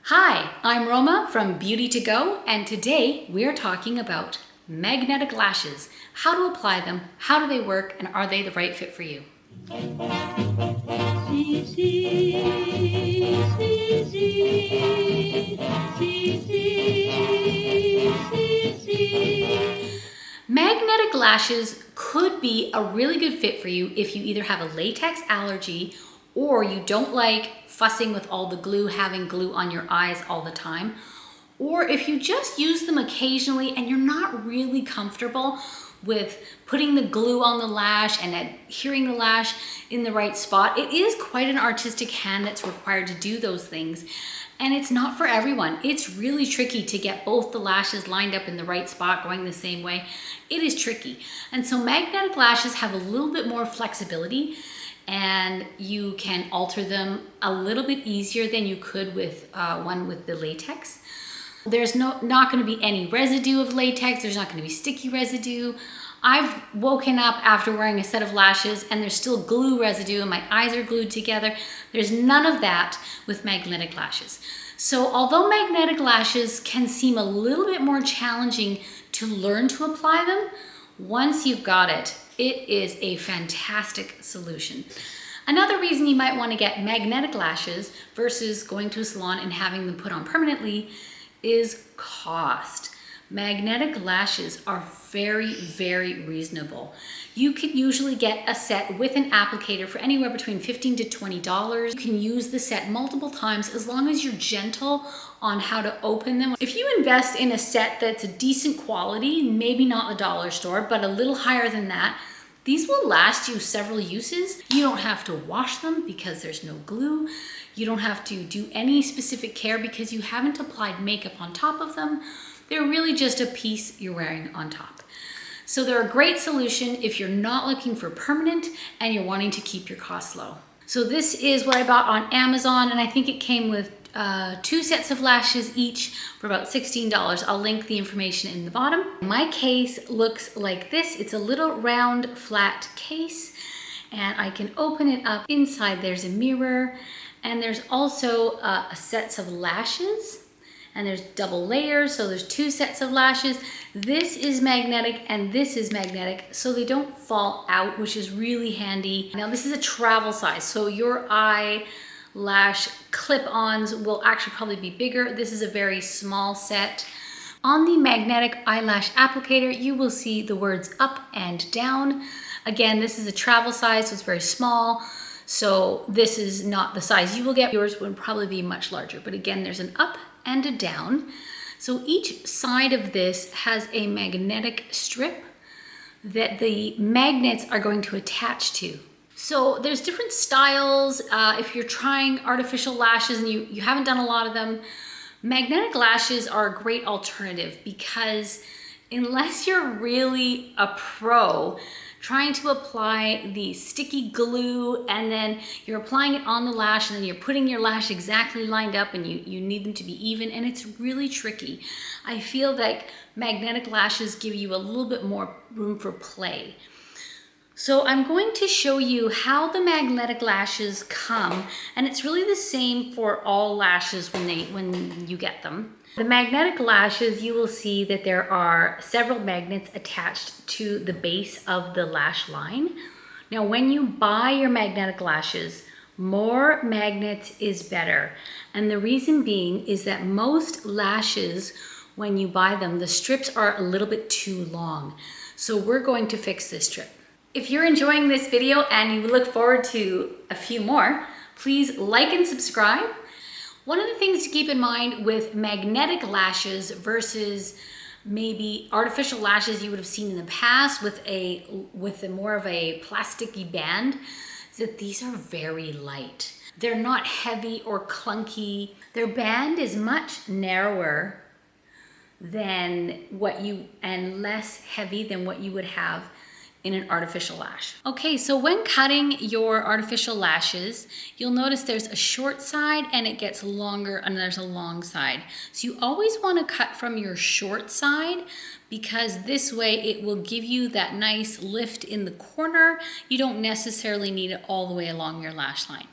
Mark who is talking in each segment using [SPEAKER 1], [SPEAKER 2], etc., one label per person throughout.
[SPEAKER 1] Hi, I'm Roma from Beauty to Go, and today we are talking about magnetic lashes, how to apply them, how do they work, and are they the right fit for you? Magnetic lashes could be a really good fit for you if you either have a latex allergy or you don't like fussing with all the glue, having glue on your eyes all the time, or if you just use them occasionally and you're not really comfortable with putting the glue on the lash and adhering the lash in the right spot. It is quite an artistic hand that's required to do those things. And it's not for everyone. It's really tricky to get both the lashes lined up in the right spot, going the same way. It is tricky. And so magnetic lashes have a little bit more flexibility and you can alter them a little bit easier than you could with one with the latex. There's not going to be any residue of latex. There's not going to be sticky residue. I've woken up after wearing a set of lashes and there's still glue residue and my eyes are glued together. There's none of that with magnetic lashes. So although magnetic lashes can seem a little bit more challenging to learn to apply them, once you've got it, it is a fantastic solution. Another reason you might want to get magnetic lashes versus going to a salon and having them put on permanently is cost. Magnetic lashes are very, very reasonable. You can usually get a set with an applicator for anywhere between $15 to $20. You can use the set multiple times as long as you're gentle on how to open them. If you invest in a set that's a decent quality, maybe not the dollar store, but a little higher than that, these will last you several uses. You don't have to wash them because there's no glue. You don't have to do any specific care because you haven't applied makeup on top of them. They're really just a piece you're wearing on top. So they're a great solution if you're not looking for permanent and you're wanting to keep your costs low. So this is what I bought on Amazon, and I think it came with 2 sets of lashes each for about $16. I'll link the information in the bottom. My case looks like this. It's a little round, flat case, and I can open it up. Inside there's a mirror, and there's also sets of lashes. And there's double layers, so there's 2 sets of lashes. This is magnetic and this is magnetic, so they don't fall out, which is really handy. Now this is a travel size, so your eyelash clip-ons will actually probably be bigger. This is a very small set. On the magnetic eyelash applicator, you will see the words up and down. Again, this is a travel size, so it's very small. So this is not the size you will get. Yours would probably be much larger, but again, there's an up and a down. So each side of this has a magnetic strip that the magnets are going to attach to. So there's different styles. If you're trying artificial lashes and you haven't done a lot of them, magnetic lashes are a great alternative because unless you're really a pro, trying to apply the sticky glue and then you're applying it on the lash and then you're putting your lash exactly lined up and you need them to be even, and it's really tricky. I feel like magnetic lashes give you a little bit more room for play. So I'm going to show you how the magnetic lashes come, and it's really the same for all lashes when you get them. The magnetic lashes, you will see that there are several magnets attached to the base of the lash line. Now, when you buy your magnetic lashes, more magnets is better. And the reason being is that most lashes, when you buy them, the strips are a little bit too long. So we're going to fix this strip. If you're enjoying this video and you look forward to a few more, please like and subscribe. One of the things to keep in mind with magnetic lashes versus maybe artificial lashes you would have seen in the past with more of a plasticky band is that these are very light. They're not heavy or clunky. Their band is much narrower than and less heavy than what you would have in an artificial lash. Okay, so when cutting your artificial lashes, you'll notice there's a short side and it gets longer and there's a long side. So you always want to cut from your short side because this way it will give you that nice lift in the corner. You don't necessarily need it all the way along your lash line.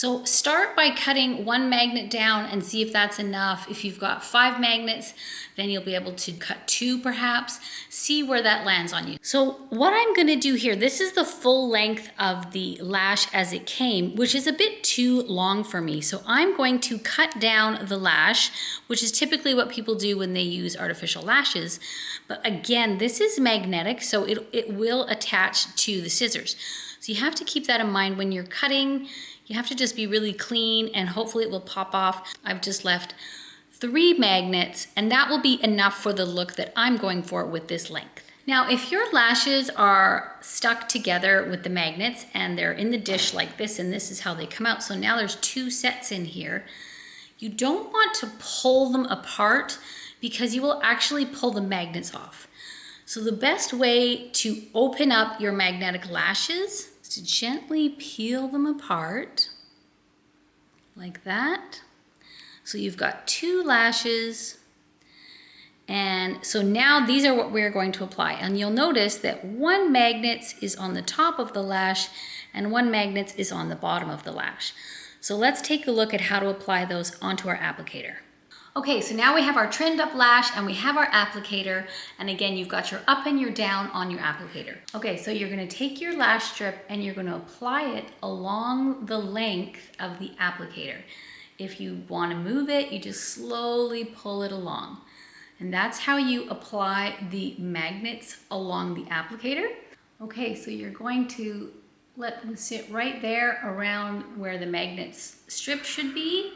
[SPEAKER 1] So start by cutting one magnet down and see if that's enough. If you've got 5 magnets, then you'll be able to cut 2 perhaps. See where that lands on you. So what I'm gonna do here, this is the full length of the lash as it came, which is a bit too long for me. So I'm going to cut down the lash, which is typically what people do when they use artificial lashes. But again, this is magnetic, so it will attach to the scissors. So you have to keep that in mind when you're cutting. You have to just be really clean and hopefully it will pop off. I've just left 3 magnets and that will be enough for the look that I'm going for with this length. Now, if your lashes are stuck together with the magnets and they're in the dish like this, and this is how they come out. So now there's 2 sets in here. You don't want to pull them apart because you will actually pull the magnets off. So the best way to open up your magnetic lashes to gently peel them apart like that. So you've got 2 lashes, and so now these are what we're going to apply. And you'll notice that 1 magnet is on the top of the lash and 1 magnet is on the bottom of the lash. So let's take a look at how to apply those onto our applicator. Okay, so now we have our trimmed up lash and we have our applicator. And again, you've got your up and your down on your applicator. Okay, so you're gonna take your lash strip and you're gonna apply it along the length of the applicator. If you wanna move it, you just slowly pull it along. And that's how you apply the magnets along the applicator. Okay, so you're going to let them sit right there around where the magnets strip should be.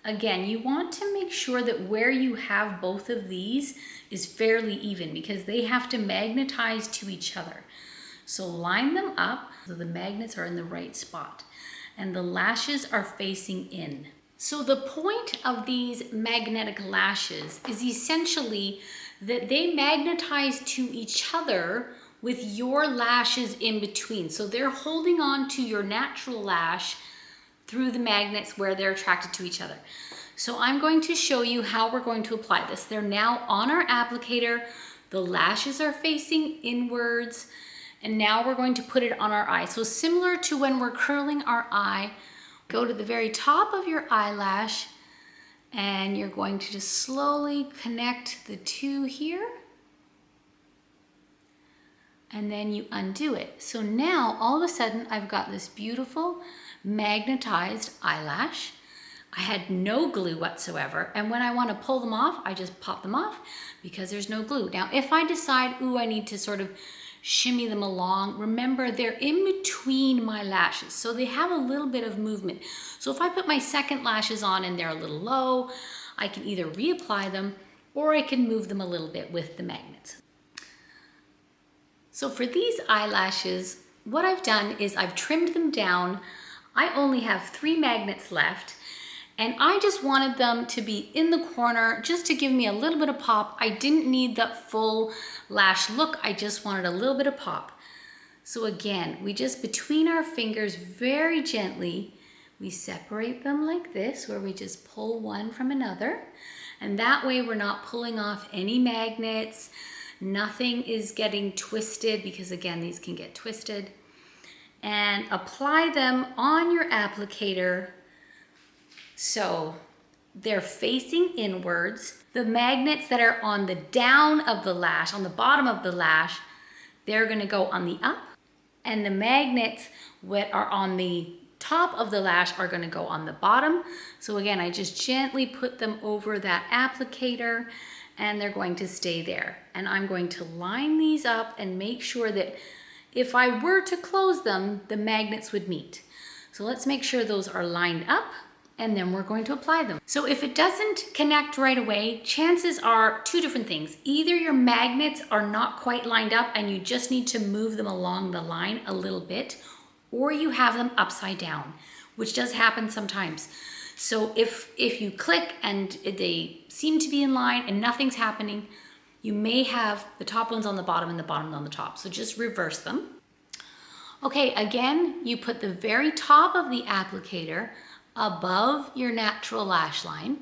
[SPEAKER 1] Again, you want to make sure that where you have both of these is fairly even because they have to magnetize to each other. So line them up so the magnets are in the right spot and the lashes are facing in. So the point of these magnetic lashes is essentially that they magnetize to each other with your lashes in between. So they're holding on to your natural lash through the magnets where they're attracted to each other. So I'm going to show you how we're going to apply this. They're now on our applicator. The lashes are facing inwards. And now we're going to put it on our eye. So similar to when we're curling our eye, go to the very top of your eyelash and you're going to just slowly connect the 2 here. And then you undo it. So now all of a sudden I've got this beautiful magnetized eyelash. I had no glue whatsoever. And when I want to pull them off, I just pop them off because there's no glue. Now, if I decide, ooh, I need to sort of shimmy them along, remember they're in between my lashes. So they have a little bit of movement. So if I put my second lashes on and they're a little low, I can either reapply them or I can move them a little bit with the magnets. So for these eyelashes, what I've done is I've trimmed them down. I only have 3 magnets left and I just wanted them to be in the corner just to give me a little bit of pop. I didn't need that full lash look. I just wanted a little bit of pop. So again, we just between our fingers very gently, we separate them like this where we just pull one from another. And that way we're not pulling off any magnets. Nothing is getting twisted because again, these can get twisted. And apply them on your applicator so they're facing inwards. The magnets that are on the down of the lash, on the bottom of the lash, they're gonna go on the up. And the magnets that are on the top of the lash are gonna go on the bottom. So again, I just gently put them over that applicator and they're going to stay there. And I'm going to line these up and make sure that if I were to close them, the magnets would meet. So let's make sure those are lined up and then we're going to apply them. So if it doesn't connect right away, chances are 2 different things. Either your magnets are not quite lined up and you just need to move them along the line a little bit, or you have them upside down, which does happen sometimes. So if you click and they seem to be in line and nothing's happening, you may have the top ones on the bottom and the bottom on the top. So just reverse them. Okay, again, you put the very top of the applicator above your natural lash line,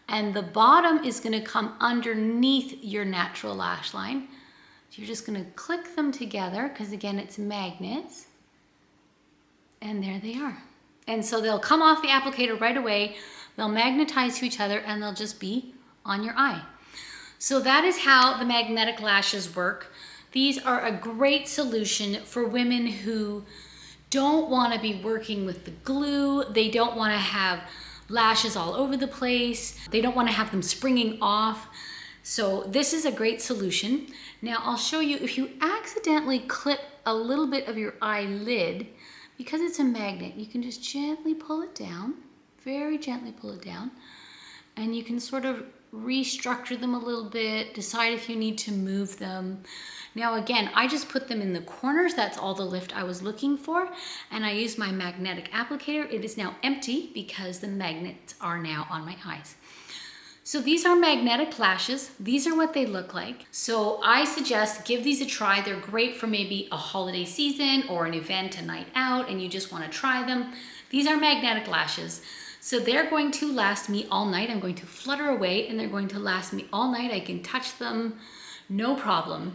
[SPEAKER 1] and the bottom is gonna come underneath your natural lash line. So you're just gonna click them together, because again, it's magnets, and there they are. And so they'll come off the applicator right away, they'll magnetize to each other, and they'll just be on your eye. So that is how the magnetic lashes work. These are a great solution for women who don't want to be working with the glue. They don't want to have lashes all over the place. They don't want to have them springing off. So this is a great solution. Now I'll show you, if you accidentally clip a little bit of your eyelid, because it's a magnet, you can just gently pull it down, very gently pull it down, and you can sort of restructure them a little bit, decide if you need to move them. Now again, I just put them in the corners. That's all the lift I was looking for. And I used my magnetic applicator. It is now empty because the magnets are now on my eyes. So these are magnetic lashes. These are what they look like. So I suggest give these a try. They're great for maybe a holiday season or an event, a night out, and you just want to try them. These are magnetic lashes. So they're going to last me all night. I'm going to flutter away and they're going to last me all night. I can touch them, no problem.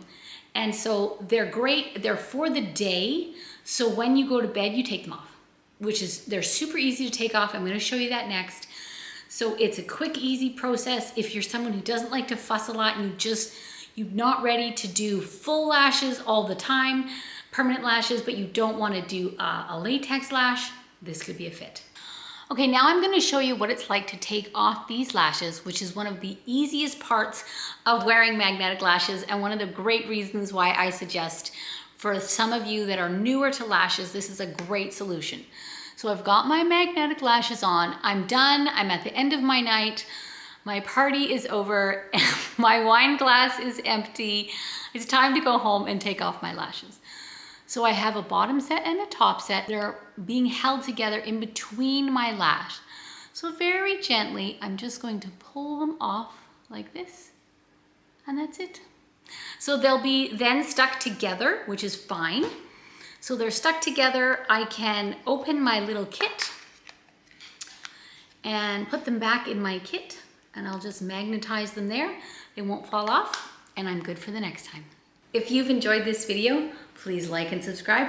[SPEAKER 1] And so they're great. They're for the day. So when you go to bed, you take them off, they're super easy to take off. I'm going to show you that next. So it's a quick, easy process. If you're someone who doesn't like to fuss a lot and you're not ready to do full lashes all the time, permanent lashes, but you don't want to do a latex lash, this could be a fit. Okay, now I'm going to show you what it's like to take off these lashes, which is one of the easiest parts of wearing magnetic lashes, and one of the great reasons why I suggest for some of you that are newer to lashes, this is a great solution. So I've got my magnetic lashes on. I'm done. I'm at the end of my night. My party is over. My wine glass is empty. It's time to go home and take off my lashes. So I have a bottom set and a top set. They're being held together in between my lash. So very gently, I'm just going to pull them off like this, and that's it. So they'll be then stuck together, which is fine. So they're stuck together. I can open my little kit and put them back in my kit, and I'll just magnetize them there. They won't fall off, and I'm good for the next time. If you've enjoyed this video, please like and subscribe.